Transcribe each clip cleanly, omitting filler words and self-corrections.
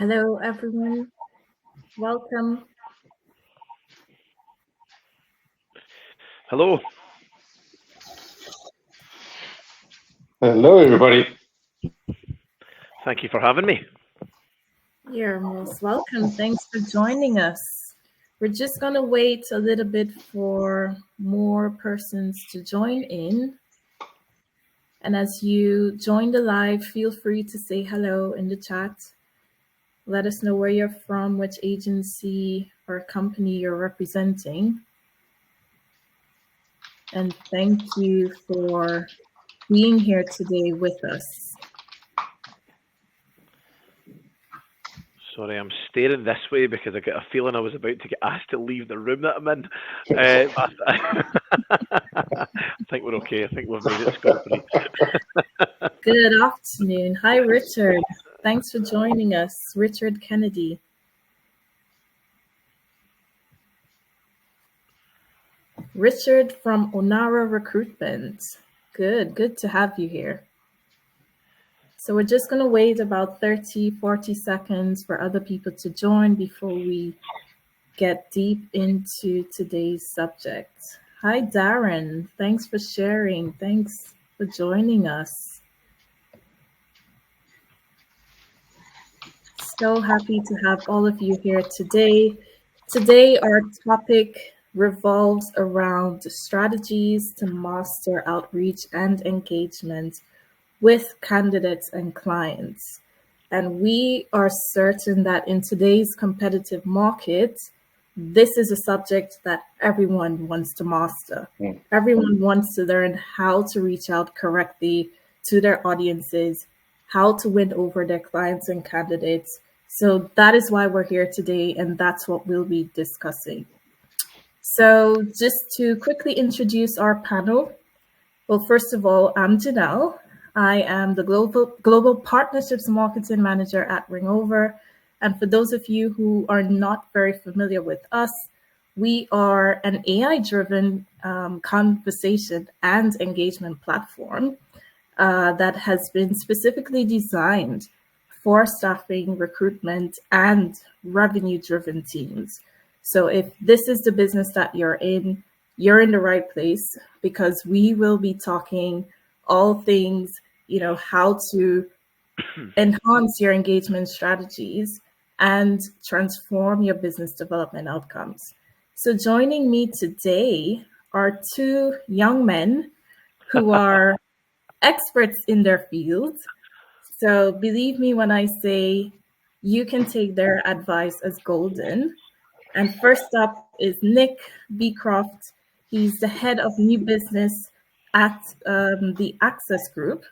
Hello, everyone. Welcome. Hello. Hello, everybody. Thank you for having me. You're most welcome. Thanks for joining us. We're just going to wait a little bit for more persons to join in. And as you join the live, feel free to say hello in the chat. Let us know where you're from, which agency or company you're representing. And thank you for being here today with us. Sorry, I'm staring this way because I get a feeling I was about to get asked to leave the room that I'm in. I think we're okay. I think we've made it scot-free. Good afternoon. Hi, Richard. Thanks for joining us. Richard Kennedy. Richard from Onara Recruitment. Good to have you here. So we're just going to wait about 30, 40 seconds for other people to join before we get deep into today's subject. Hi, Darren. Thanks for sharing. Thanks for joining us. So happy to have all of you here today. Today, our topic revolves around strategies to master outreach and engagement with candidates and clients. And we are certain that in today's competitive market, this is a subject that everyone wants to master. Everyone wants to learn how to reach out correctly to their audiences, how to win over their clients and candidates. So that is why we're here today, and that's what we'll be discussing. So just to quickly introduce our panel. Well, first of all, I'm Janelle. I am the Global Partnerships Marketing Manager at Ringover. And for those of you who are not very familiar with us, we are an AI-driven conversation and engagement platform that has been specifically designed for staffing, recruitment, and revenue-driven teams. So if this is the business that you're in the right place, because we will be talking all things, how to enhance your engagement strategies and transform your business development outcomes. So joining me today are two young men who are experts in their fields. So believe me when I say you can take their advice as golden. And first up is Nick Beecroft. He's the head of new business at the Access Group.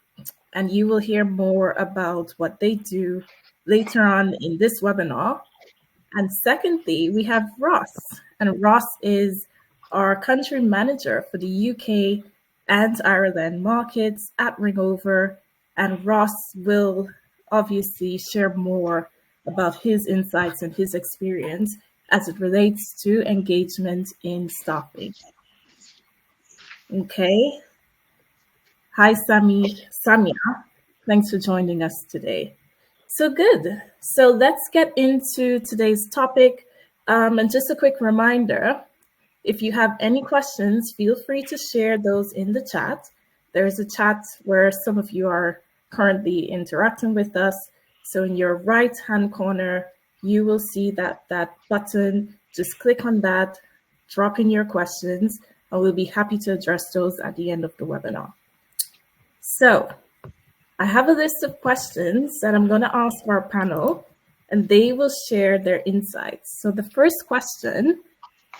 And you will hear more about what they do later on in this webinar. And secondly, we have Ross. And Ross is our country manager for the UK and Ireland markets at Ringover. And Ross will obviously share more about his insights and his experience as it relates to engagement in staffing. Okay. Hi, Samia. Thanks for joining us today. So good. So let's get into today's topic. And just a quick reminder, if you have any questions, feel free to share those in the chat. There's a chat where some of you are currently interacting with us. So in your right-hand corner, you will see that button. Just click on that, drop in your questions, and we'll be happy to address those at the end of the webinar. So I have a list of questions that I'm going to ask our panel, and they will share their insights. So the first question,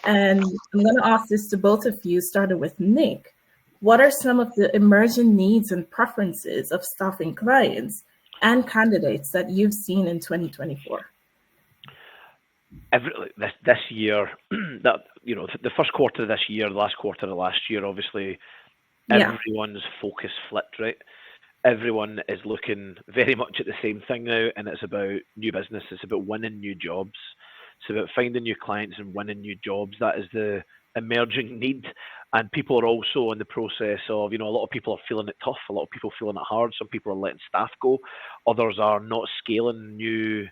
and I'm going to ask this to both of you, starting with Nick. What are some of the emerging needs and preferences of staffing clients and candidates that you've seen in 2024? This year, the first quarter of this year, the last quarter of last year, obviously, everyone's focus flipped, right? Everyone is looking very much at the same thing now, and it's about new business. It's about winning new jobs. It's about finding new clients and winning new jobs. That is the emerging need. And people are also in the process of, a lot of people are feeling it tough. A lot of people feeling it hard. Some people are letting staff go. Others are not scaling new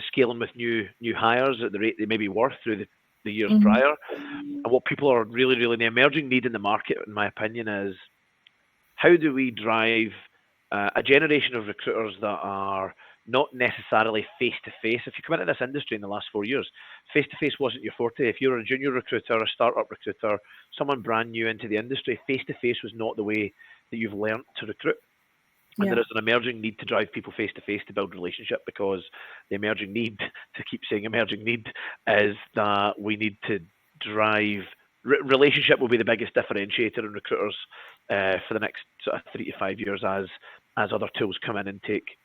scaling with new hires at the rate they maybe were through the years prior. And what people are really, really, the emerging need in the market, in my opinion, is how do we drive a generation of recruiters that are not necessarily face-to-face. If you come into this industry in the last 4 years, face-to-face wasn't your forte. If you're a junior recruiter, a startup recruiter, someone brand new into the industry, face-to-face was not the way that you've learnt to recruit. And there is an emerging need to drive people face-to-face to build relationship, because the emerging need, to keep saying emerging need, is that we need to drive relationship will be the biggest differentiator in recruiters for the next sort of 3 to 5 years as other tools come in and take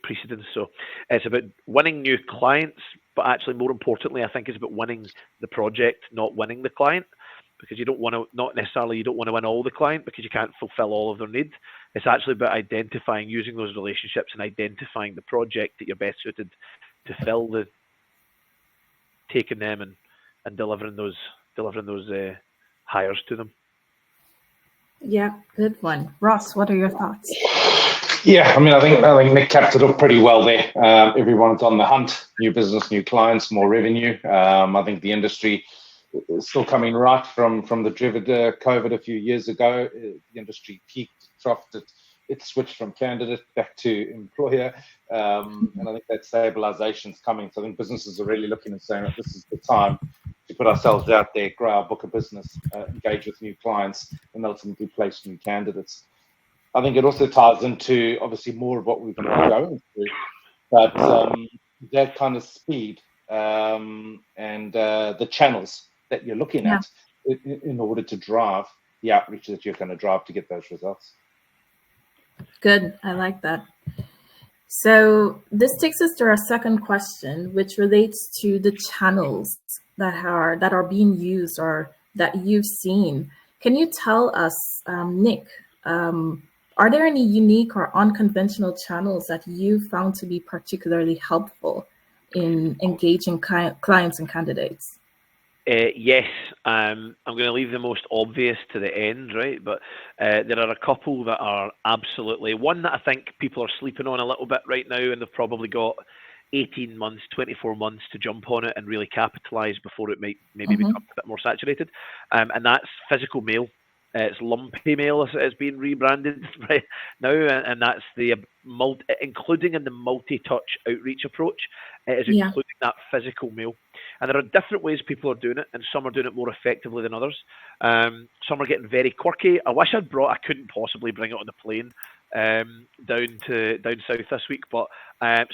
precedence. So it's about winning new clients, but actually more importantly, I think it's about winning the project, not winning the client, because you don't want to, not necessarily you don't want to win all the client because you can't fulfill all of their needs. It's actually about identifying, using those relationships and identifying the project that you're best suited to fill, taking them and delivering those hires to them. Yeah, good one. Ross, what are your thoughts? Yeah, I mean, I think Nick capped it up pretty well there. Everyone's on the hunt, new business, new clients, more revenue. I think the industry is still coming right from the driven COVID a few years ago. The industry peaked, troughed, it switched from candidate back to employer, and I think that stabilization is coming. So I think businesses are really looking and saying that this is the time to put ourselves out there, grow our book of business, engage with new clients, and ultimately place new candidates. I think it also ties into obviously more of what we've been going through, but that kind of speed and the channels that you're looking at in order to drive the outreach that you're going to drive to get those results. Good, I like that. So this takes us to our second question, which relates to the channels that are being used or that you've seen. Can you tell us, Nick, are there any unique or unconventional channels that you found to be particularly helpful in engaging clients and candidates? Yes, I'm going to leave the most obvious to the end, right? But there are a couple that are absolutely, one that I think people are sleeping on a little bit right now, and they've probably got 18 months, 24 months to jump on it and really capitalize before it might maybe become a bit more saturated. And that's physical mail. It's lumpy mail as it is being rebranded right now, and that's the including in the multi-touch outreach approach. It is including that physical mail, and there are different ways people are doing it, and some are doing it more effectively than others. Some are getting very quirky. I wish I couldn't possibly bring it on the plane down south this week, but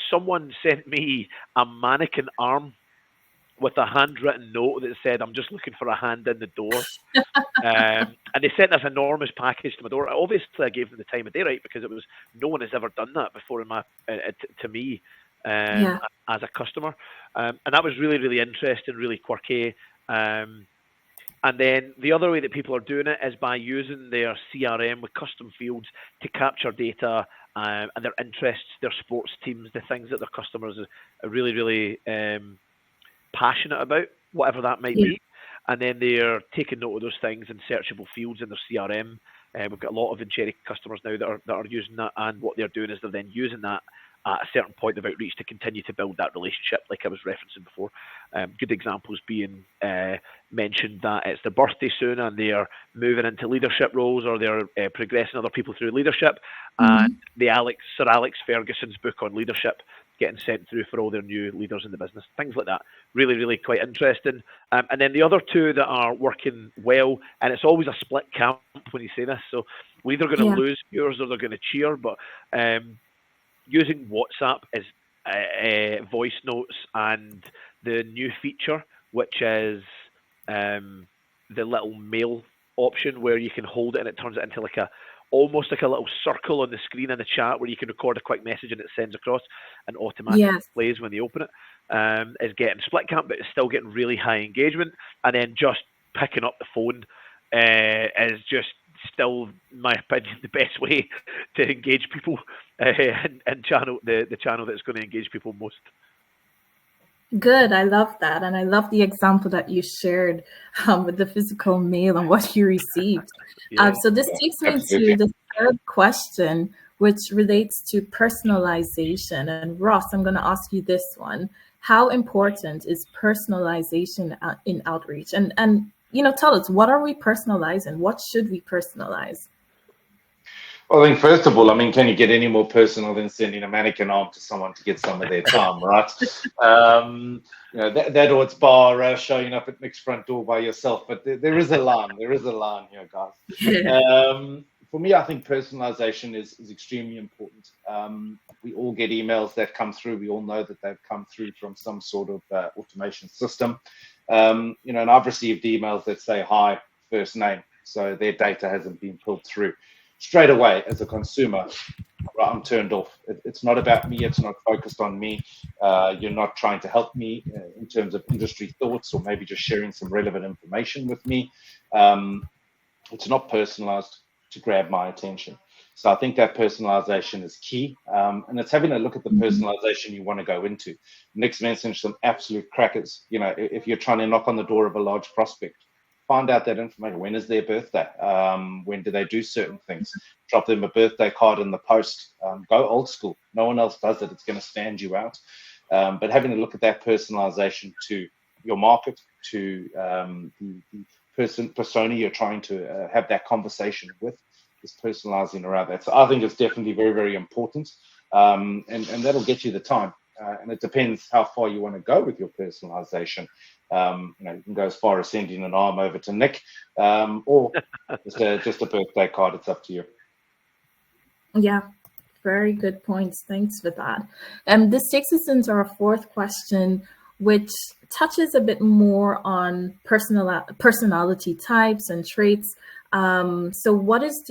someone sent me a mannequin arm with a handwritten note that said, "I'm just looking for a hand in the door." And they sent this enormous package to my door. Obviously, I gave them the time of day, right? Because no one has ever done that before to me as a customer. And that was really, really interesting, really quirky. And then the other way that people are doing it is by using their CRM with custom fields to capture data and their interests, their sports teams, the things that their customers are really, really passionate about, whatever that might be. And then they're taking note of those things in searchable fields in their CRM. We've got a lot of Vincere customers now that are using that, and what they're doing is they're then using that at a certain point of outreach to continue to build that relationship, like I was referencing before. Good examples being mentioned that it's their birthday soon and they are moving into leadership roles, or they're progressing other people through leadership, and Sir Alex Ferguson's book on leadership getting sent through for all their new leaders in the business, things like that. Really, really quite interesting. And then the other two that are working well, and it's always a split camp when you say this, so we're either going to lose viewers or they're going to cheer, but using WhatsApp is voice notes and the new feature, which is the little mail option where you can hold it and it turns it into almost like a little circle on the screen in the chat where you can record a quick message and it sends across and automatically plays when they open it. Is getting split camp, but it's still getting really high engagement. And then just picking up the phone is just still, in my opinion, the best way to engage people and channel the channel that's going to engage people most. Good, I love that, and I love the example that you shared with the physical mail and what you received. So this takes me to the third question, which relates to personalization. And Ross, I'm going to ask you this one. How important is personalization in outreach? And tell us, what are we personalizing? What should we personalize? Well, I think first of all, can you get any more personal than sending a mannequin arm to someone to get some of their time, right? That or it's bar showing up at Nick's front door by yourself, but there is a line. There is a line here, guys. For me, I think personalization is extremely important. We all get emails that come through. We all know that they've come through from some sort of automation system. And I've received emails that say, hi, first name. So their data hasn't been pulled through. Straight away, as a consumer, right, I'm turned off. It's not about me. It's not focused on me. You're not trying to help me in terms of industry thoughts or maybe just sharing some relevant information with me. It's not personalized to grab my attention. So I think that personalization is key. And it's having a look at the personalization you want to go into. Nick's mentioned some absolute crackers. If you're trying to knock on the door of a large prospect, find out that information. When is their birthday? When do they do certain things? Drop them a birthday card in the post. Go old school. No one else does it. It's going to stand you out. But having a look at that personalization to your market, to the persona you're trying to have that conversation with, is personalizing around that. So I think it's definitely very, very important. And that'll get you the time. And it depends how far you want to go with your personalization. You can go as far as sending an arm over to Nick, or just a birthday card. It's up to you. Yeah, very good points. Thanks for that. And this takes us into our fourth question, which touches a bit more on personality types and traits. So what is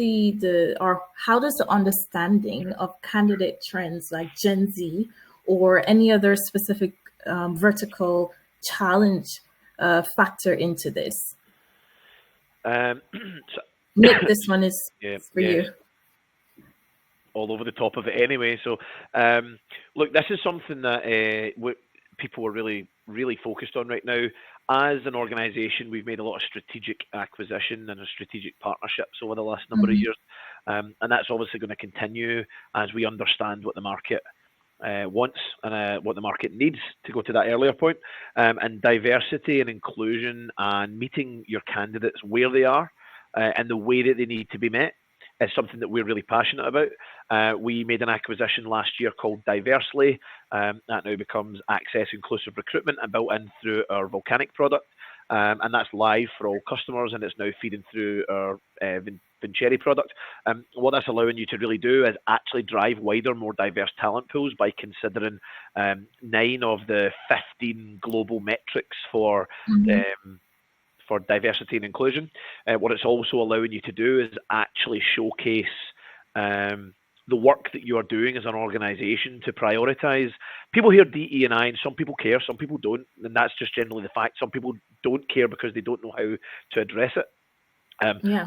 how does the understanding of candidate trends like Gen Z or any other specific vertical challenge factor into this? Nick, this one is for you. All over the top of it anyway. So, look, this is something that people are really, really focused on right now. As an organisation, we've made a lot of strategic acquisition and strategic partnerships over the last number of years. And that's obviously going to continue as we understand what the market wants and what the market needs, to go to that earlier point. And diversity and inclusion and meeting your candidates where they are and the way that they need to be met is something that we're really passionate about. We made an acquisition last year called Diversely. That now becomes Access Inclusive Recruitment and built in through our Volcanic product. And that's live for all customers, and it's now feeding through our Vincere product. What that's allowing you to really do is actually drive wider, more diverse talent pools by considering 9 of the 15 global metrics for diversity and inclusion. What it's also allowing you to do is actually showcase the work that you are doing as an organization to prioritize. People hear DE&I and some people care, some people don't, and that's just generally the fact. Some people don't care because they don't know how to address it.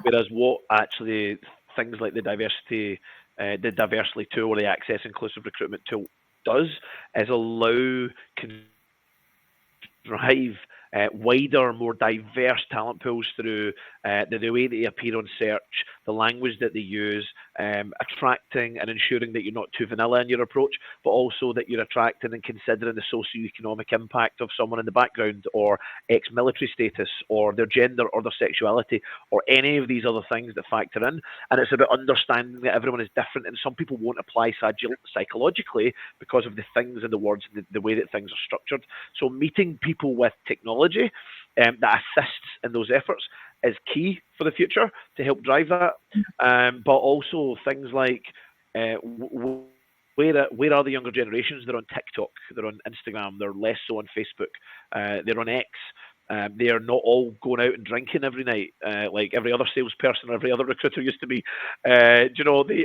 Whereas what actually things like the Diversely tool or the Access Inclusive Recruitment tool does is allow drive wider, more diverse talent pools through the way that they appear on search, the language that they use, attracting and ensuring that you're not too vanilla in your approach, but also that you're attracting and considering the socioeconomic impact of someone in the background, or ex-military status, or their gender, or their sexuality, or any of these other things that factor in. And it's about understanding that everyone is different, and some people won't apply psychologically because of the things and the words and the way that things are structured. So meeting people with technology that assists in those efforts is key for the future to help drive that. But also things like where are the younger generations? They're on TikTok, they're on Instagram, they're less so on Facebook, they're on X. They are not all going out and drinking every night like every other salesperson or every other recruiter used to be. They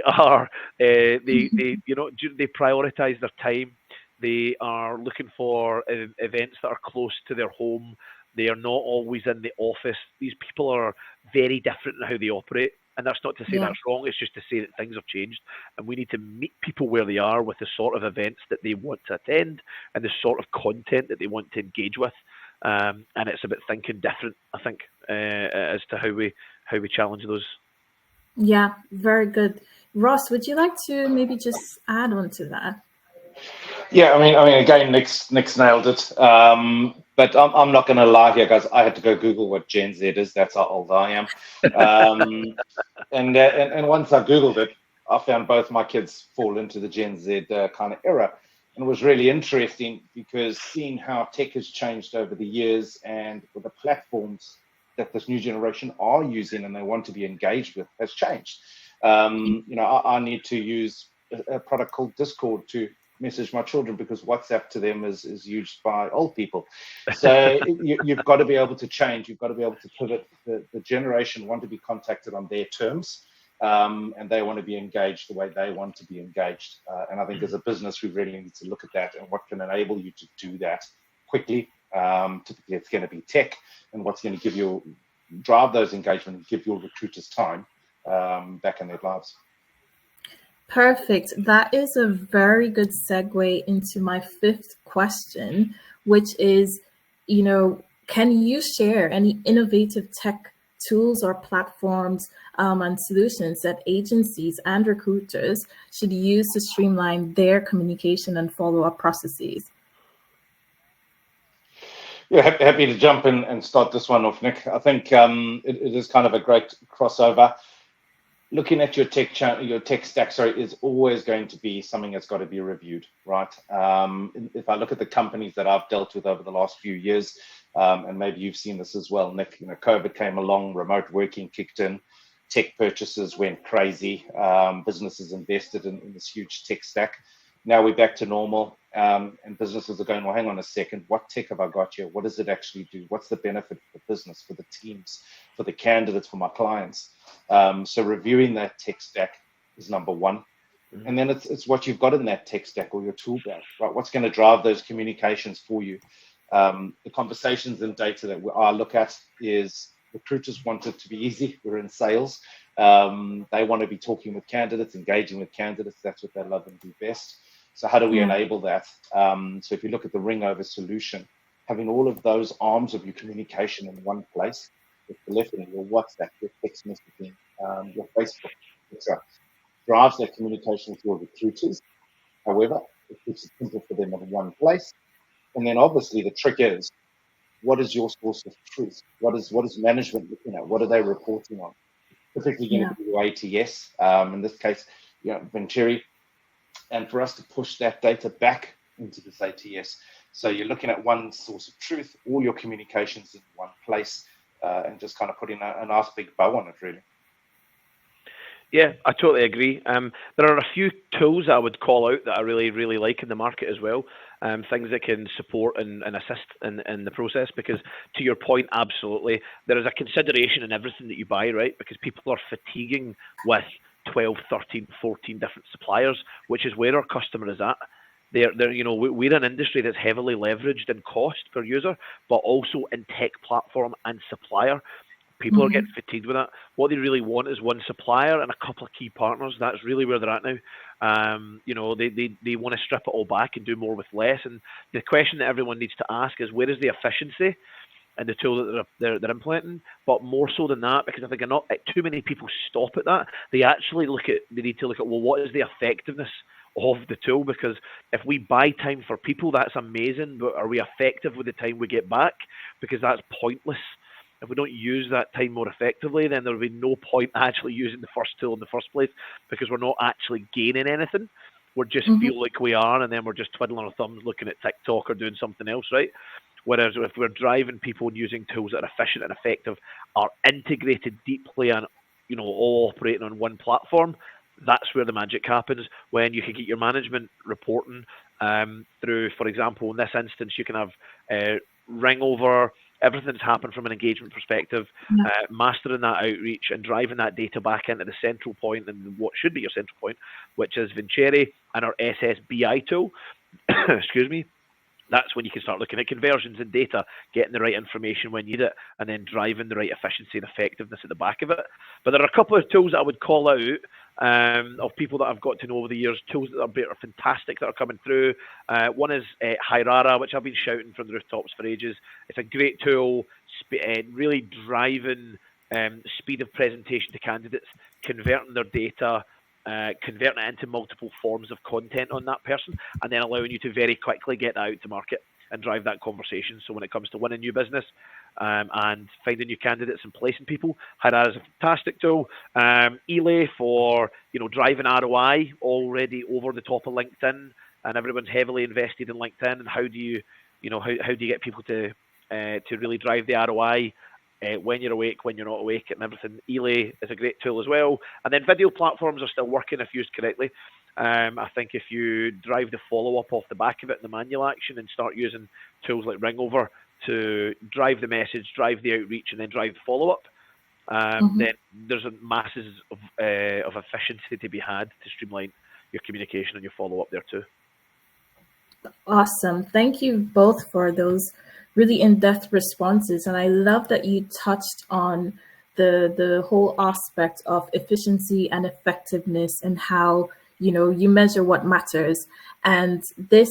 are they prioritize their time. They are looking for events that are close to their home. They are not always in the office. These people are very different in how they operate. And that's not to say that's wrong. It's just to say that things have changed. And we need to meet people where they are with the sort of events that they want to attend and the sort of content that they want to engage with. And it's about thinking different, I think, as to how we challenge those. Yeah, very good. Ross, would you like to maybe just add on to that? Yeah, I mean, again, Nick's nailed it. But I'm not going to lie here, guys. I had to go Google what Gen Z is. That's how old I am. And once I Googled it, I found both my kids fall into the Gen Z kind of era. And it was really interesting because seeing how tech has changed over the years and with the platforms that this new generation are using and they want to be engaged with has changed. I need to use a product called Discord to message my children because WhatsApp to them is used by old people. So you've got to be able to change. You've got to be able to pivot. The generation want to be contacted on their terms, and they want to be engaged the way they want to be engaged. And I think as a business, we really need to look at that and what can enable you to do that quickly. Typically, it's going to be tech, and what's going to drive those engagement and give your recruiters time back in their lives. Perfect. That is a very good segue into my fifth question, which is, can you share any innovative tech tools or platforms and solutions that agencies and recruiters should use to streamline their communication and follow-up processes? Yeah, happy to jump in and start this one off, Nick. I think it is kind of a great crossover. Looking at your tech stack, is always going to be something that's got to be reviewed, right? If I look at the companies that I've dealt with over the last few years, and maybe you've seen this as well, Nick, COVID came along, remote working kicked in, tech purchases went crazy, businesses invested in this huge tech stack. Now we're back to normal, and businesses are going, well, hang on a second, what tech have I got here? What does it actually do? What's the benefit for the business, for the teams, for the candidates, for my clients? So reviewing that tech stack is number one. And then it's what you've got in that tech stack or your tool bag, right? What's going to drive those communications for you? The conversations and data that I look at is recruiters want it to be easy. We're in sales. They want to be talking with candidates, engaging with candidates. That's what they love and do best. So how do we enable that? So if you look at the Ringover solution, having all of those arms of your communication in one place, your telephony, your WhatsApp, your text messaging, your Facebook, etc., drives that communication with your recruiters. However, it keeps it simple for them in one place. And then obviously the trick is, what is your source of truth? What is management looking at? What are they reporting on? Typically going to be your ATS, in this case, Vincere, and for us to push that data back into this ATS. So you're looking at one source of truth, all your communications in one place, and just kind of putting a nice big bow on it, really. Yeah, I totally agree. There are a few tools that I would call out that I really, really like in the market as well. Things that can support and assist in the process, because to your point, absolutely, there is a consideration in everything that you buy, right? Because people are fatiguing with 12, 13, 14 different suppliers, which is where our customer is at. We're an industry that's heavily leveraged in cost per user, but also in tech platform and supplier. People are getting fatigued with that. What they really want is one supplier and a couple of key partners. That's really where they're at now. They want to strip it all back and do more with less. And the question that everyone needs to ask is, where is the efficiency in the tool that they're implementing? But more so than that, because I think not too many people stop at that. They need to look at, well, what is the effectiveness of the tool? Because if we buy time for people, that's amazing, but are we effective with the time we get back? Because that's pointless. If we don't use that time more effectively, then there will be no point actually using the first tool in the first place, because we're not actually gaining anything. We just feel like we are, and then we're just twiddling our thumbs looking at TikTok or doing something else, right? Whereas if we're driving people and using tools that are efficient and effective, are integrated deeply and all operating on one platform, that's where the magic happens. When you can get your management reporting through, for example, in this instance, you can have Ringover, everything that's happened from an engagement perspective, mastering that outreach and driving that data back into the central point, and what should be your central point, which is Vincere and our SSBI tool. Excuse me. That's when you can start looking at conversions and data, getting the right information when you need it, and then driving the right efficiency and effectiveness at the back of it. But there are a couple of tools that I would call out of people that I've got to know over the years, tools that are fantastic that are coming through. One is Hirara, which I've been shouting from the rooftops for ages. It's a great tool, really driving speed of presentation to candidates, converting their data, converting it into multiple forms of content on that person, and then allowing you to very quickly get that out to market and drive that conversation. So when it comes to winning new business and finding new candidates and placing people, Hira is a fantastic tool. Elay for driving ROI, already over the top of LinkedIn, and everyone's heavily invested in LinkedIn. And how do you get people to really drive the ROI? When you're awake, when you're not awake, and everything. Elay is a great tool as well. And then video platforms are still working if used correctly. I think if you drive the follow-up off the back of it in the manual action and start using tools like Ringover to drive the message, drive the outreach, and then drive the follow-up, then there's masses of efficiency to be had to streamline your communication and your follow-up there too. Awesome. Thank you both for those really in-depth responses. And I love that you touched on the whole aspect of efficiency and effectiveness and how, you measure what matters. And this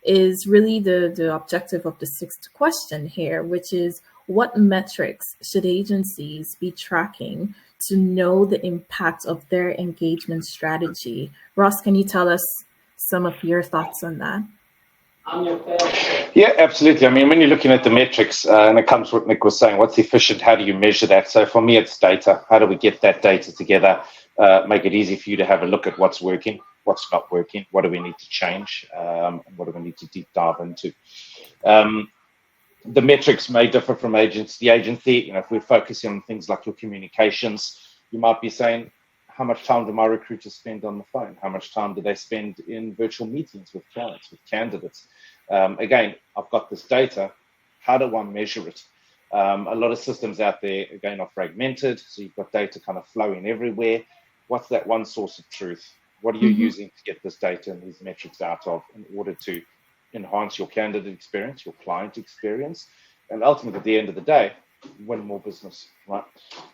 is really the objective of the sixth question here, which is what metrics should agencies be tracking to know the impact of their engagement strategy? Ross, can you tell us some of your thoughts on that? Yeah, absolutely. I mean, when you're looking at the metrics, and it comes to what Nick was saying, what's efficient? How do you measure that? So for me, it's data. How do we get that data together? Make it easy for you to have a look at what's working, what's not working, what do we need to change, and what do we need to deep dive into. The metrics may differ from agency to agency. If we're focusing on things like your communications, you might be saying, how much time do my recruiters spend on the phone? How much time do they spend in virtual meetings with clients, with candidates? Again, I've got this data. How do I measure it? A lot of systems out there, again, are fragmented. So you've got data kind of flowing everywhere. What's that one source of truth? What are you using to get this data and these metrics out of in order to enhance your candidate experience, your client experience, and ultimately, at the end of the day, win more business, right?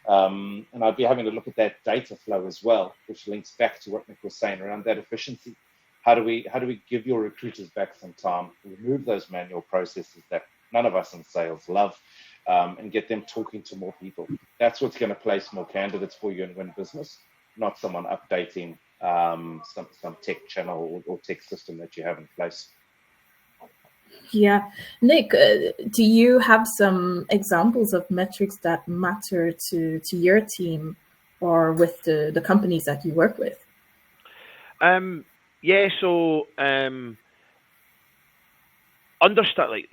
And I'd be having to look at that data flow as well, which links back to what Nick was saying around that efficiency. How do we give your recruiters back some time, remove those manual processes that none of us in sales love, and get them talking to more people? That's what's going to place more candidates for you and win business, not someone updating some tech channel or tech system that you have in place. Yeah. Nick, do you have some examples of metrics that matter to your team or with the companies that you work with? Yeah, so understand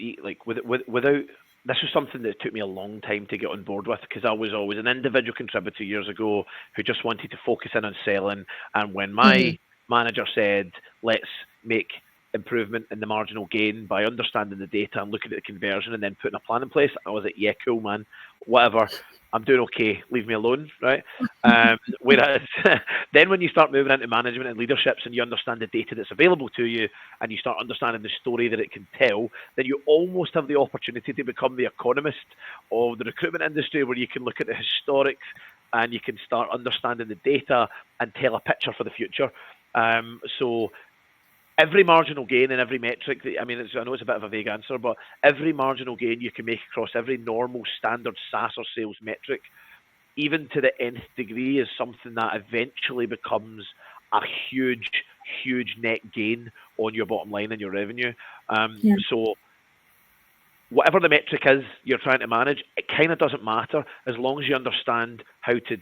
without this was something that took me a long time to get on board with, because I was always an individual contributor years ago who just wanted to focus in on selling. And when my manager said, let's make improvement in the marginal gain by understanding the data and looking at the conversion and then putting a plan in place, I was like, yeah, cool, man, whatever, I'm doing okay, leave me alone, right? Whereas then when you start moving into management and leaderships and you understand the data that's available to you and you start understanding the story that it can tell, then you almost have the opportunity to become the economist of the recruitment industry, where you can look at the historics and you can start understanding the data and tell a picture for the future. So every marginal gain and every metric, I know it's a bit of a vague answer, but every marginal gain you can make across every normal standard SaaS or sales metric, even to the nth degree, is something that eventually becomes a huge, huge net gain on your bottom line and your revenue. So whatever the metric is you're trying to manage, it kind of doesn't matter as long as you understand how to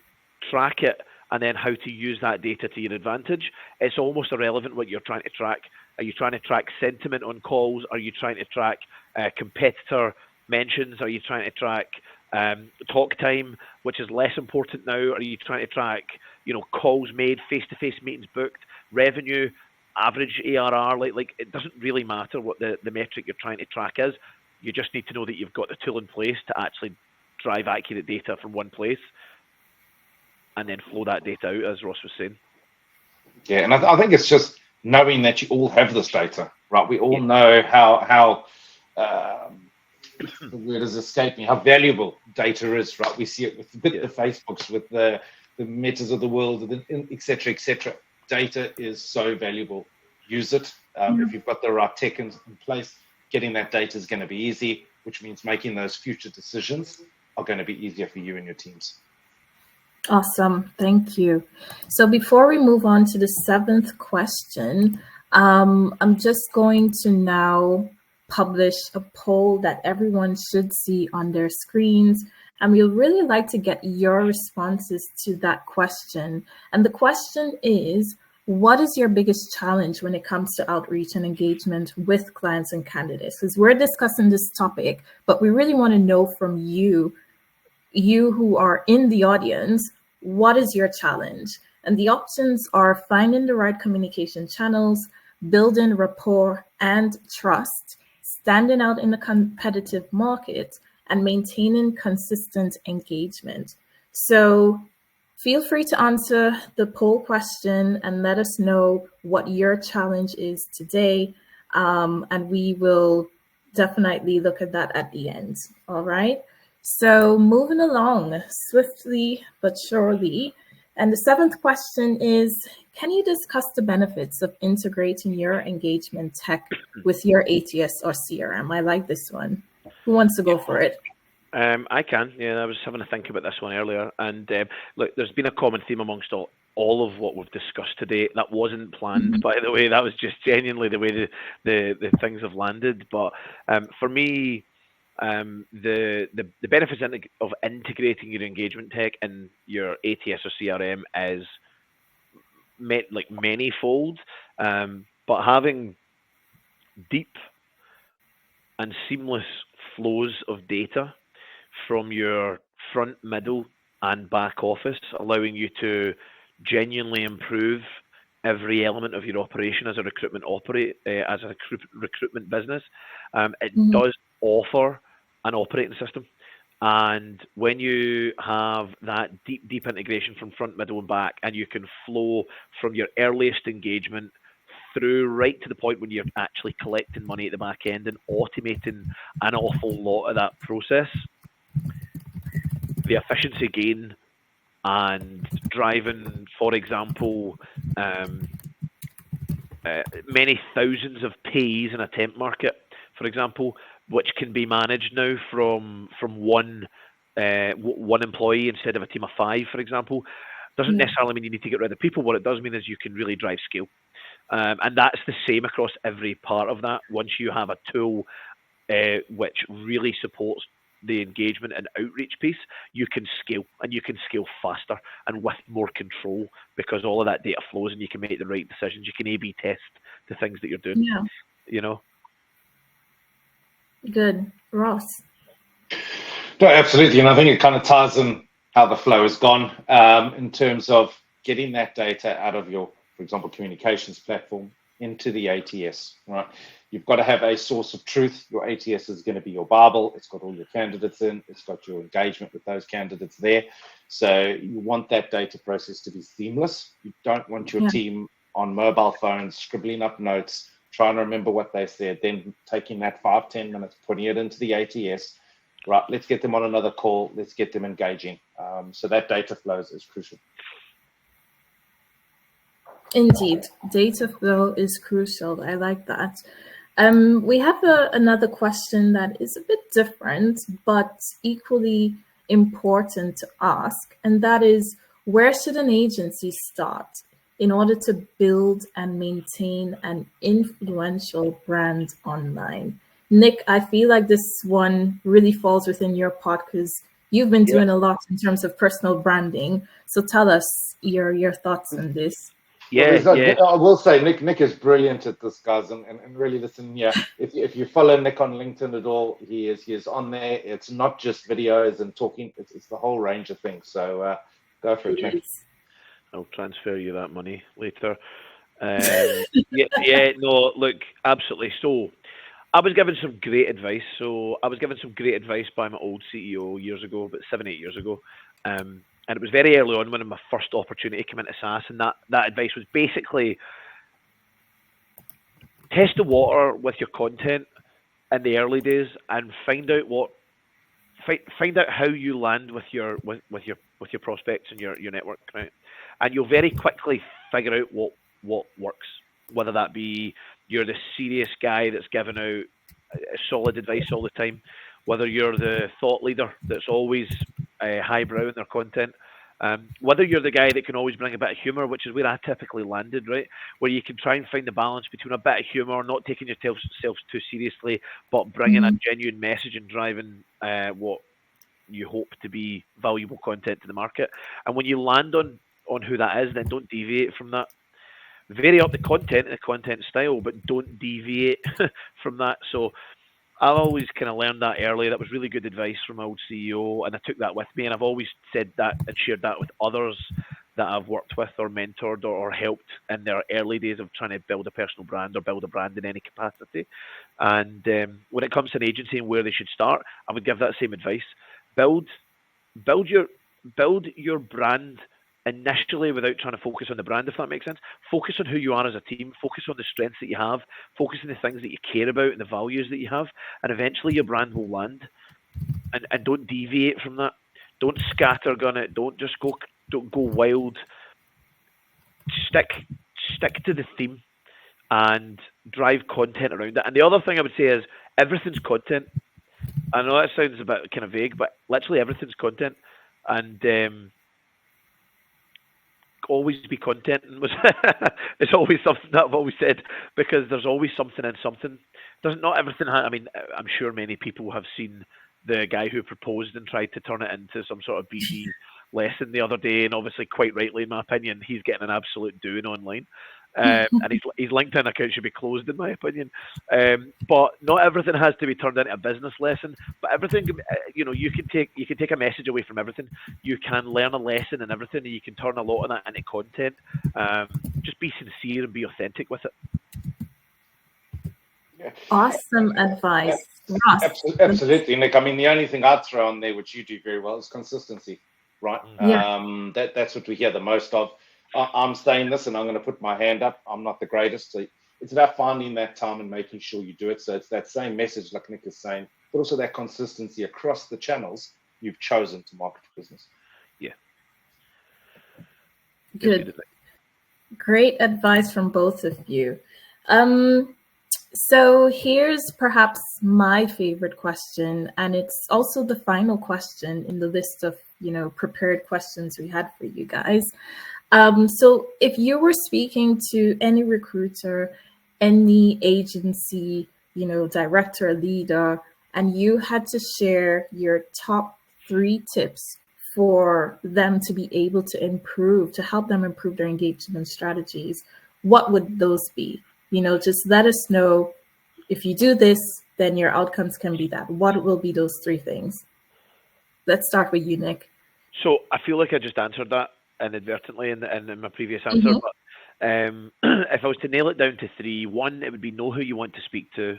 track it and then how to use that data to your advantage. It's almost irrelevant what you're trying to track. Are you trying to track sentiment on calls? Are you trying to track competitor mentions? Are you trying to track talk time, which is less important now? Are you trying to track, calls made, face-to-face meetings booked, revenue, average ARR? Like it doesn't really matter what the metric you're trying to track is. You just need to know that you've got the tool in place to actually drive accurate data from one place and then flow that data out, as Ross was saying. Yeah, and I think it's just knowing that you all have this data, right? We all know how the word is escaping, how valuable data is, right? We see it with the Facebooks, with the Metas of the world, et cetera, et cetera. Data is so valuable. Use it. If you've got the right tech in place, getting that data is going to be easy, which means making those future decisions are going to be easier for you and your teams. Awesome. Thank you. So before we move on to the seventh question, I'm just going to now publish a poll that everyone should see on their screens. And we'd really like to get your responses to that question. And the question is, what is your biggest challenge when it comes to outreach and engagement with clients and candidates? Because we're discussing this topic, but we really want to know from you who are in the audience, what is your challenge? And the options are finding the right communication channels, building rapport and trust, standing out in a competitive market, and maintaining consistent engagement. So feel free to answer the poll question and let us know what your challenge is today. And we will definitely look at that at the end. All right. So moving along swiftly but surely. And the seventh question is, can you discuss the benefits of integrating your engagement tech with your ATS or CRM? I like this one. Who wants to go for it? I can. Yeah, I was having to think about this one earlier. And look, there's been a common theme amongst all of what we've discussed today. That wasn't planned, by the way. That was just genuinely the way the things have landed. But for me, the benefits of integrating your engagement tech in your ATS or CRM is manyfold. But having deep and seamless flows of data from your front, middle, and back office, allowing you to genuinely improve every element of your operation as a recruitment business. It does offer an operating system, and when you have that deep integration from front, middle, and back, and you can flow from your earliest engagement through right to the point when you're actually collecting money at the back end and automating an awful lot of that process, the efficiency gain and driving, for example, many thousands of pays in a temp market, for example, which can be managed now from one employee instead of a team of 5, for example, doesn't necessarily mean you need to get rid of people. What it does mean is you can really drive scale. And that's the same across every part of that. Once you have a tool which really supports the engagement and outreach piece, you can scale, and you can scale faster and with more control, because all of that data flows and you can make the right decisions. You can A/B test the things that you're doing. Yeah. You know. Good. Ross. No, absolutely. And I think it kind of ties in how the flow has gone in terms of getting that data out of your, for example, communications platform into the ATS, right? You've got to have a source of truth. Your ATS is going to be your Bible. It's got all your candidates in. It's got your engagement with those candidates there. So you want that data process to be seamless. You don't want your team on mobile phones scribbling up notes, trying to remember what they said, then taking that 5-10 minutes, putting it into the ATS. Right, let's get them on another call. Let's get them engaging. So that data flows is crucial. Indeed, data flow is crucial. I like that. We have another question that is a bit different, but equally important to ask, and that is, where should an agency start in order to build and maintain an influential brand online? Nick, I feel like this one really falls within your part because you've been doing a lot in terms of personal branding. So tell us your thoughts on this. I will say Nick is brilliant at this, guys, and really listen. Yeah, if you follow Nick on LinkedIn at all, he is on there. It's not just videos and talking; it's the whole range of things. So go for it, Nick. I'll transfer you that money later. No, look, absolutely. So I was given some great advice. By my old CEO years ago, about 7-8 years ago. And it was very early on when my first opportunity came into SaaS, and that advice was basically test the water with your content in the early days and find out how you land with your prospects and your network, right? And you'll very quickly figure out what works, whether that be you're the serious guy that's giving out solid advice all the time, whether you're the thought leader that's always highbrow in their content, Whether you're the guy that can always bring a bit of humour, which is where I typically landed, right? Where you can try and find the balance between a bit of humour, not taking yourself too seriously, but bringing a genuine message and driving what you hope to be valuable content to the market. And when you land on who that is, then don't deviate from that. Vary up the content and the content style, but don't deviate from that. So I've always kind of learned that early. That was really good advice from my old CEO, and I took that with me. And I've always said that and shared that with others that I've worked with or mentored or helped in their early days of trying to build a personal brand or build a brand in any capacity. And when it comes to an agency and where they should start, I would give that same advice. Build your brand initially without trying to focus on the brand, if that makes sense. Focus on who you are as a team, focus on the strengths that you have, focus on the things that you care about and the values that you have, and eventually your brand will land. And don't deviate from that. Don't scattergun it. Don't go wild. Stick to the theme and drive content around it. And the other thing I would say is everything's content. I know that sounds a bit kind of vague, but literally everything's content. And always be content. It's always something that I've always said, because there's always something in something. Not everything. I mean, I'm sure many people have seen the guy who proposed and tried to turn it into some sort of BD lesson the other day, and obviously, quite rightly, in my opinion, he's getting an absolute doing online. And his LinkedIn account should be closed, in my opinion. But not everything has to be turned into a business lesson. But everything, you can take a message away from everything. You can learn a lesson in everything, and you can turn a lot of that into content. Just be sincere and be authentic with it. Awesome advice, Ross. Absolutely, Nick. I mean, the only thing I'd throw on there, which you do very well, is consistency, right? Yeah. That's what we hear the most of. I'm saying this, and I'm going to put my hand up. I'm not the greatest. So it's about finding that time and making sure you do it. So it's that same message, like Nick is saying, but also that consistency across the channels you've chosen to market your business. Yeah. Good. Great advice from both of you. So here's perhaps my favorite question, and it's also the final question in the list of, prepared questions we had for you guys. So if you were speaking to any recruiter, any agency, director, leader, and you had to share your top 3 tips for them to be able to help them improve their engagement strategies, what would those be? Just let us know, if you do this, then your outcomes can be that. What will be those 3 things? Let's start with you, Nick. So I feel like I just answered that inadvertently in my previous answer. But if I was to nail it down to 3, 1, it would be know who you want to speak to. If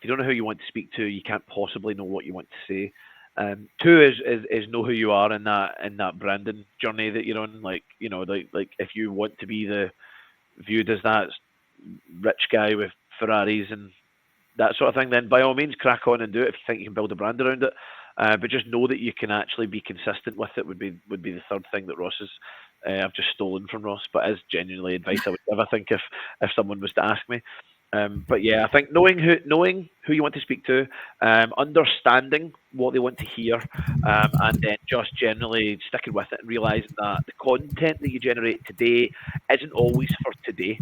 you don't know who you want to speak to, you can't possibly know what you want to say. 2 is know who you are in that branding journey that you're on. Like if you want to be viewed as that rich guy with Ferraris and that sort of thing, then by all means crack on and do it if you think you can build a brand around it. But just know that you can actually be consistent with it would be the third thing that Ross is. I've just stolen from Ross, but is genuinely advice I would give, I think, if someone was to ask me. But yeah, I think knowing who you want to speak to, understanding what they want to hear, and then just generally sticking with it and realizing that the content that you generate today isn't always for today.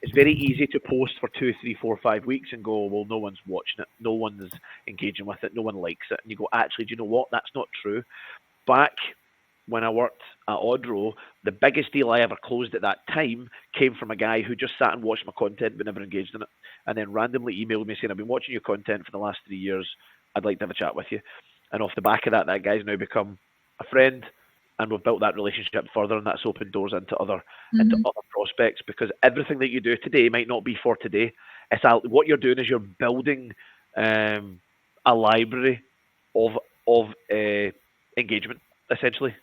It's very easy to post for 2, 3, 4, 5 weeks and go, well, no one's watching it, no one's engaging with it, no one likes it. And you go, actually, do you know what? That's not true. Back when I worked at Odro, the biggest deal I ever closed at that time came from a guy who just sat and watched my content but never engaged in it, and then randomly emailed me saying, I've been watching your content for the last 3 years. I'd like to have a chat with you. And off the back of that guy's now become a friend, and we've built that relationship further, and that's opened doors into other prospects, because everything that you do today might not be for today. What you're doing is you're building a library of engagement, essentially.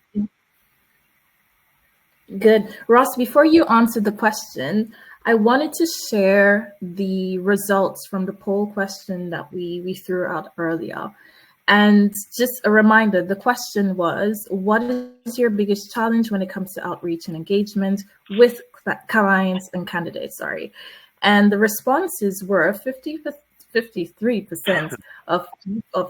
Good. Ross, before you answer the question, I wanted to share the results from the poll question that we threw out earlier. And just a reminder, the question was, what is your biggest challenge when it comes to outreach and engagement with clients and candidates? And the responses were 53% of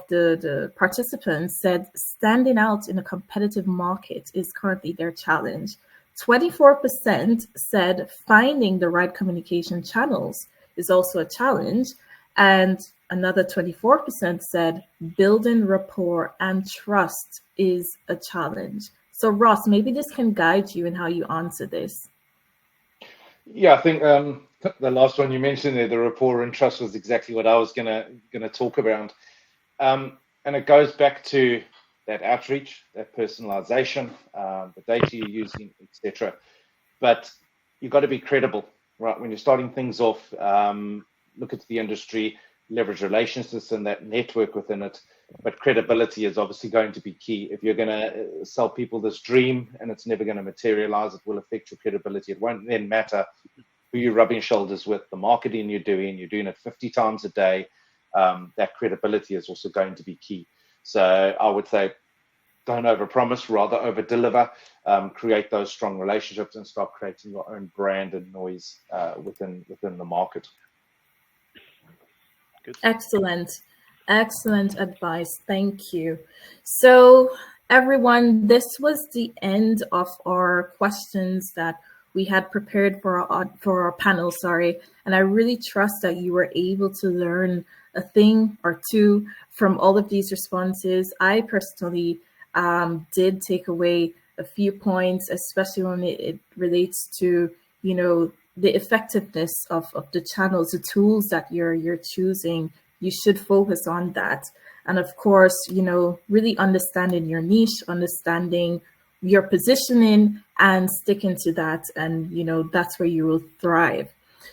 the participants said standing out in a competitive market is currently their challenge. 24% said finding the right communication channels is also a challenge. And another 24% said building rapport and trust is a challenge. So Ross, maybe this can guide you in how you answer this. Yeah, I think the last one you mentioned there, the rapport and trust, was exactly what I was gonna talk about. And it goes back to that outreach, that personalization, the data you're using, etc. But you've got to be credible, right? When you're starting things off, look at the industry, leverage relationships and that network within it. But credibility is obviously going to be key. If you're going to sell people this dream and it's never going to materialize, it will affect your credibility. It won't then matter who you're rubbing shoulders with, the marketing you're doing it 50 times a day. That credibility is also going to be key. So I would say, don't overpromise, rather over-deliver. Create those strong relationships and start creating your own brand and noise within the market. Good. Excellent advice. Thank you. So everyone, this was the end of our questions that we had prepared for our panel, and I really trust that you were able to learn a thing or two from all of these responses. I personally did take away a few points, especially when it relates to, the effectiveness of the channels, the tools that you're choosing. You should focus on that. And of course, really understanding your niche, understanding your positioning and sticking to that. And, that's where you will thrive.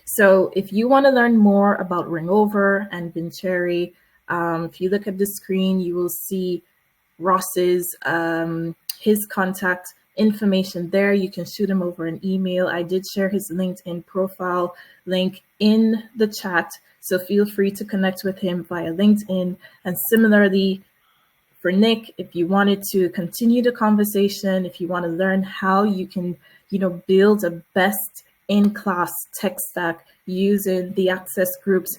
So if you want to learn more about Ringover and Vincere, if you look at the screen, you will see Ross's his contact information there. You can shoot him over an email. I did share his LinkedIn profile link in the chat, so feel free to connect with him via LinkedIn. And similarly for Nick, if you wanted to continue the conversation, if you want to learn how you can, build a best in class tech stack using the Access Group's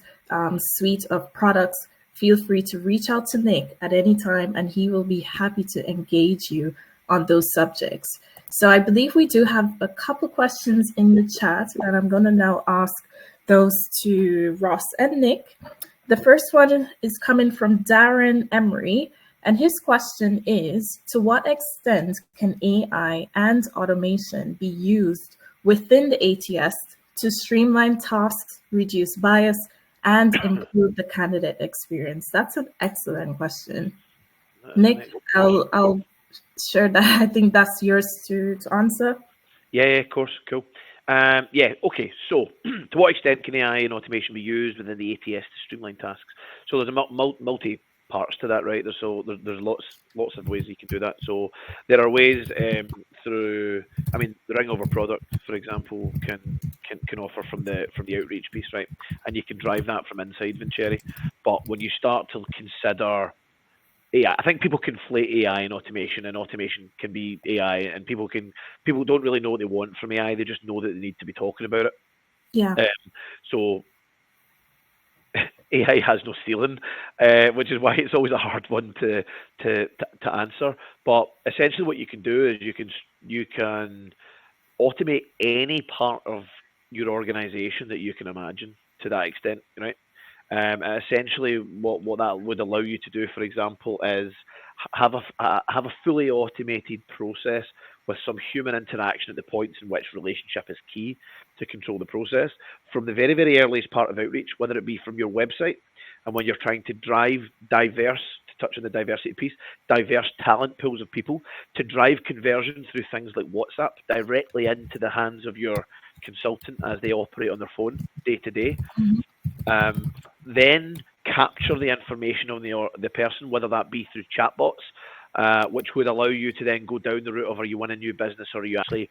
suite of products, feel free to reach out to Nick at any time, and he will be happy to engage you on those subjects. So I believe we do have a couple questions in the chat, and I'm going to now ask those to Ross and Nick. The first one is coming from Darren Emery, and his question is, to what extent can AI and automation be used within the ATS to streamline tasks, reduce bias, and improve the candidate experience? That's an excellent question. Nick, I'll share that. I think that's yours to answer. Yeah, of course. Cool. Okay. So, to what extent can AI and automation be used within the ATS to streamline tasks? So there's a multi parts to that, right? There's lots of ways you can do that. So there are ways through. I mean, the Ringover product, for example, can offer from the outreach piece, right? And you can drive that from inside Vincere. But when you start to consider AI, I think people conflate AI and automation can be AI, and people don't really know what they want from AI. They just know that they need to be talking about it. Yeah. So AI has no ceiling, which is why it's always a hard one to answer. But essentially, what you can do is you can automate any part of your organization that you can imagine to that extent, right? Essentially, what that would allow you to do, for example, is have a fully automated process with some human interaction at the points in which relationship is key to control the process from the very, very earliest part of outreach, whether it be from your website and when you're trying to drive diverse, to touch on the diversity piece, diverse talent pools of people, to drive conversion through things like WhatsApp directly into the hands of your consultant as they operate on their phone day to day. Then capture the information on the person, whether that be through chatbots, which would allow you to then go down the route of, are you winning new business, or are you actually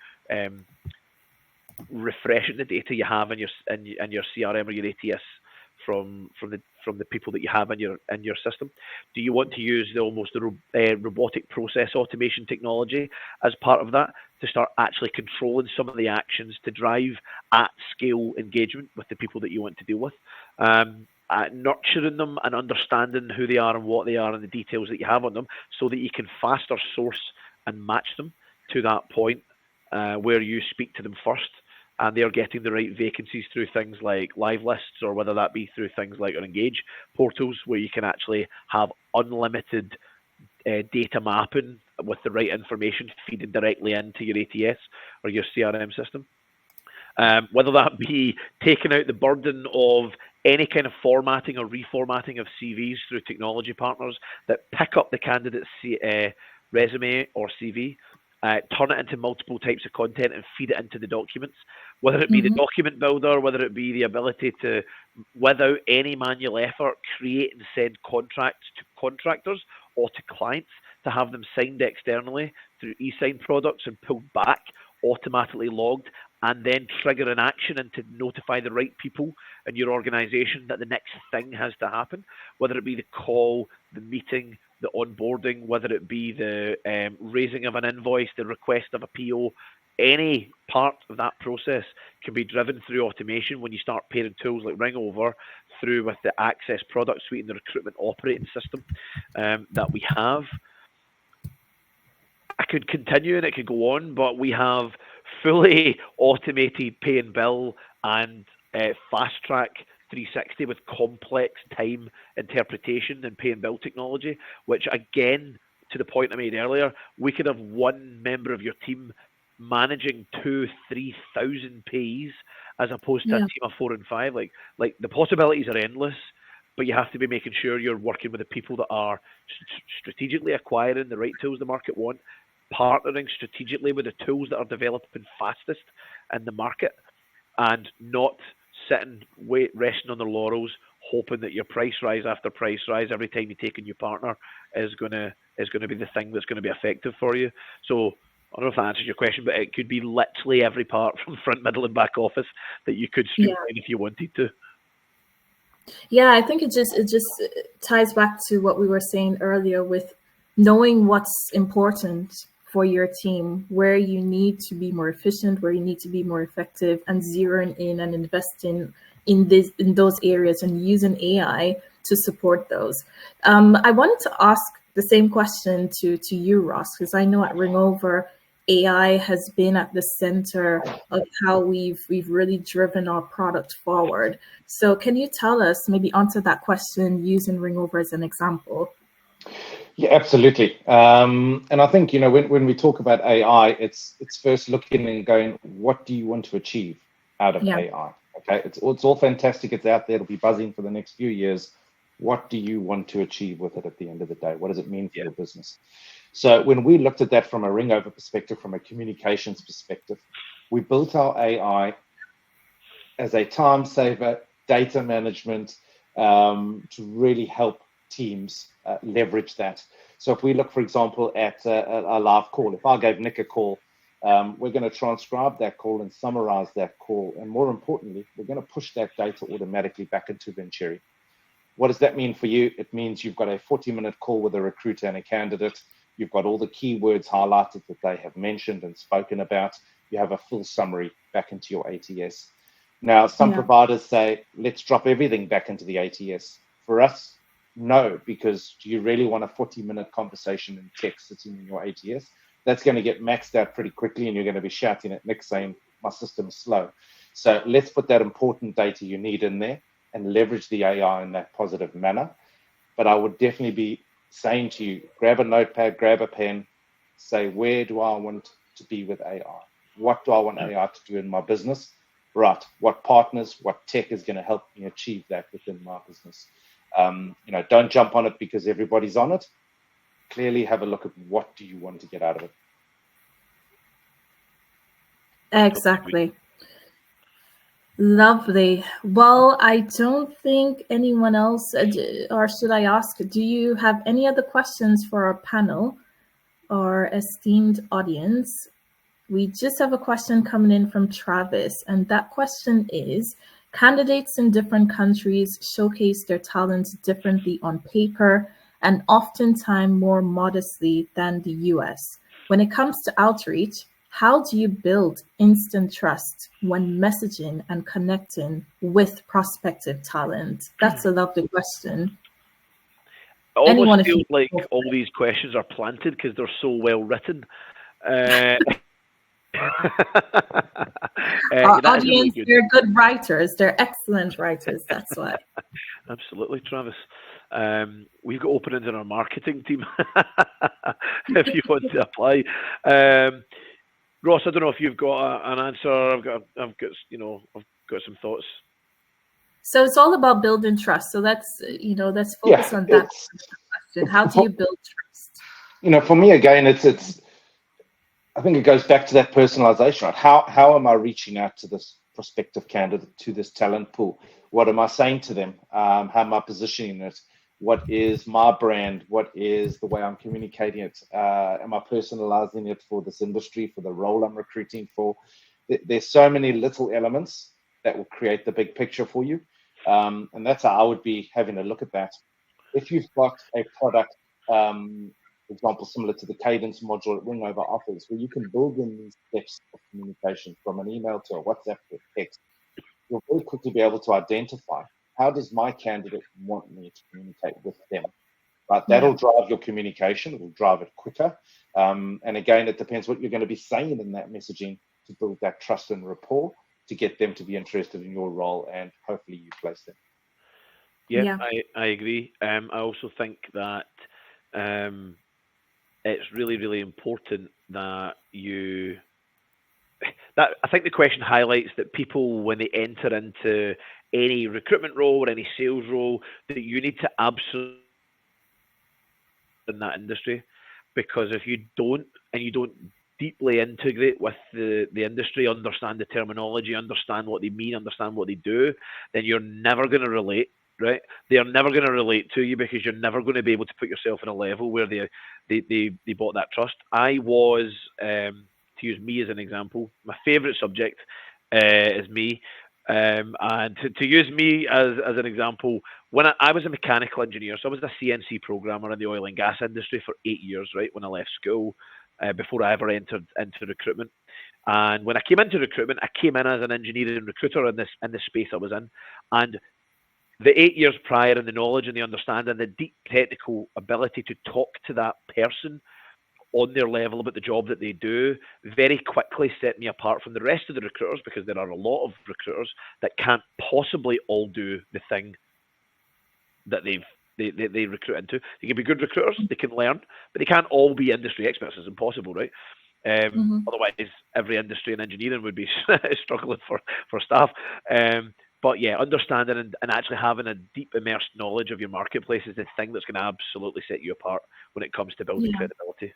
refreshing the data you have in your CRM or your ATS from the people that you have in your system? Do you want to use the robotic process automation technology as part of that to start actually controlling some of the actions to drive at scale engagement with the people that you want to deal with? nurturing them and understanding who they are and what they are and the details that you have on them, so that you can faster source and match them to that point where you speak to them first, and they're getting the right vacancies through things like live lists, or whether that be through things like our Engage portals, where you can actually have unlimited data mapping with the right information feeding directly into your ATS or your CRM system. Whether that be taking out the burden of any kind of formatting or reformatting of CVs through technology partners that pick up the candidate's resume or CV, turn it into multiple types of content and feed it into the documents, whether it be the document builder, whether it be the ability to, without any manual effort, create and send contracts to contractors or to clients to have them signed externally through e-sign products and pulled back, automatically logged, and then trigger an action and to notify the right people in your organization that the next thing has to happen, whether it be the call, the meeting, the onboarding, whether it be the raising of an invoice, the request of a PO. Any part of that process can be driven through automation when you start pairing tools like Ringover through with the Access product suite and the recruitment operating system that we have. I could continue and it could go on, but we have fully automated pay and bill and fast track 360 with complex time interpretation and pay and bill technology, which again, to the point I made earlier, we could have one member of your team managing 2,000-3,000 payees as opposed to a team of 4 and 5. Like the possibilities are endless, but you have to be making sure you're working with the people that are strategically acquiring the right tools the market want, partnering strategically with the tools that are developing fastest in the market, and not sitting resting on their laurels hoping that your price rise after price rise every time you take a new partner is gonna be the thing that's going to be effective for you. So I don't know if that answers your question, but it could be literally every part from front, middle, and back office that you could streamline if you wanted to. Yeah, I think it just ties back to what we were saying earlier with knowing what's important for your team, where you need to be more efficient, where you need to be more effective, and zeroing in and investing in those areas and using AI to support those. I wanted to ask the same question to you, Ross, because I know at Ringover, AI has been at the center of how we've really driven our product forward. So can you tell us, maybe answer that question using Ringover as an example? Yeah, absolutely. And I think, when we talk about AI, it's first looking and going, what do you want to achieve out of AI? Okay, it's all fantastic. It's out there. It'll be buzzing for the next few years. What do you want to achieve with it at the end of the day? What does it mean for your business? So when we looked at that from a Ringover perspective, from a communications perspective, we built our AI as a time saver, data management, to really help teams leverage that. So if we look, for example, at a live call, if I gave Nick a call, we're going to transcribe that call and summarize that call. And more importantly, we're going to push that data automatically back into Vincere. What does that mean for you? It means you've got a 40-minute call with a recruiter and a candidate. You've got all the keywords highlighted that they have mentioned and spoken about. You have a full summary back into your ATS. Now, some providers say, let's drop everything back into the ATS. For us, no, because do you really want a 40-minute conversation in text sitting in your ATS? That's going to get maxed out pretty quickly, and you're going to be shouting at Nick saying, my system is slow. So let's put that important data you need in there and leverage the AI in that positive manner. But I would definitely be saying to you, grab a notepad, grab a pen, say, where do I want to be with AI? What do I want AI to do in my business? Right. What partners, what tech is going to help me achieve that within my business? Don't jump on it because everybody's on it. Clearly have a look at what do you want to get out of it. Exactly. Lovely. Well, I don't think anyone else, or should I ask, do you have any other questions for our panel or esteemed audience? We just have a question coming in from Travis, and that question is, candidates in different countries showcase their talents differently on paper and oftentimes more modestly than the US. When it comes to outreach, How do you build instant trust when messaging and connecting with prospective talent? That's a lovely question. It almost Anyone, if you feels like go for all it. these questions are planted because they're so well written. Uh, Our that is a really audience, good. they're good writers. They're excellent writers. That's why. Absolutely, Travis. We've got openings in our marketing team if you want to apply. Ross, I don't know if you've got an answer. I've got some thoughts. So it's all about building trust. So let's focus Yeah, on that it's question. How do you build trust? for me again, it's I think it goes back to that personalization, right? How am I reaching out to this prospective candidate, to this talent pool? What am I saying to them? How am I positioning it? What is my brand? What is the way I'm communicating it? Am I personalizing it for this industry, for the role I'm recruiting for? There's so many little elements that will create the big picture for you. And that's how I would be having a look at that. If you've got a product, for example, similar to the Cadence module that Ringover offers, where you can build in these steps of communication from an email to a WhatsApp to a text, you'll very quickly be able to identify how does my candidate want me to communicate with them. Right, that'll drive your communication. It'll drive it quicker. And again, it depends what you're going to be saying in that messaging to build that trust and rapport to get them to be interested in your role, and hopefully you place them. Yeah, I agree. I also think that it's really, really important that I think the question highlights that people, when they enter into any recruitment role or any sales role, that you need to absolutely in that industry, because if you don't, and you don't deeply integrate with the industry, understand the terminology, understand what they mean, understand what they do, then you're never going to relate, right? They are never going to relate to you because you're never going to be able to put yourself in a level where they bought that trust. I was, to use me as an example, my favorite subject is me. And to use me as an example, when I was a mechanical engineer, so I was a CNC programmer in the oil and gas industry for 8 years, right, when I left school, before I ever entered into recruitment. And when I came into recruitment, I came in as an engineering recruiter in this space I was in. And the 8 years prior, and the knowledge and the understanding, the deep technical ability to talk to that person on their level about the job that they do, very quickly set me apart from the rest of the recruiters, because there are a lot of recruiters that can't possibly all do the thing that they recruit into. They can be good recruiters, they can learn, but they can't all be industry experts. It's impossible, right? Otherwise, every industry in engineering would be struggling for staff. But yeah, understanding and actually having a deep immersed knowledge of your marketplace is the thing that's going to absolutely set you apart when it comes to building credibility.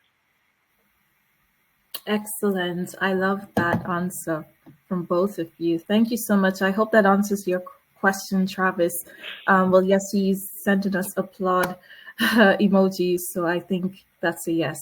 Excellent. I love that answer from both of you. Thank you so much. I hope that answers your question, Travis. Well, yes, he's sending us applaud emojis, so I think that's a yes.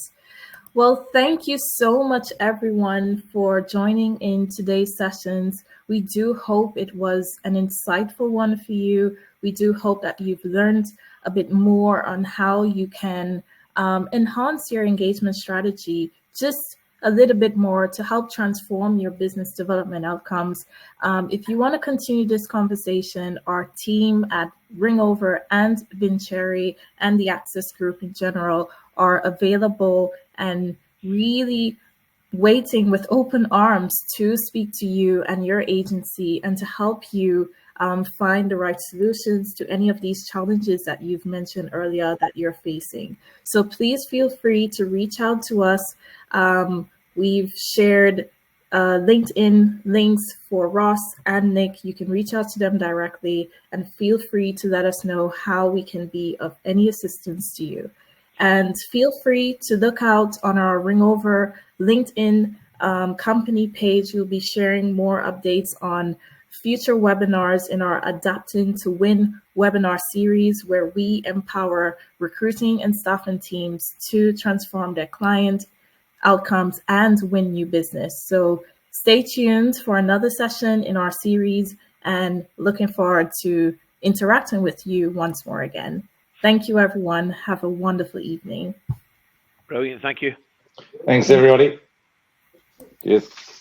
Well, thank you so much, everyone, for joining in today's sessions. We do hope it was an insightful one for you. We do hope that you've learned a bit more on how you can enhance your engagement strategy just a little bit more to help transform your business development outcomes. If you want to continue this conversation, our team at Ringover and Vincere and the Access Group in general are available and really waiting with open arms to speak to you and your agency and to help you find the right solutions to any of these challenges that you've mentioned earlier that you're facing. So please feel free to reach out to us. We've shared LinkedIn links for Ross and Nick. You can reach out to them directly and feel free to let us know how we can be of any assistance to you. And feel free to look out on our Ringover LinkedIn company page. We'll be sharing more updates on future webinars in our Adapting to Win webinar series, where we empower recruiting and staffing teams to transform their client outcomes and win new business. So stay tuned for another session in our series, and looking forward to interacting with you once more again. Thank you, everyone. Have a wonderful evening. Brilliant. Thank you. Thanks, everybody. Yes.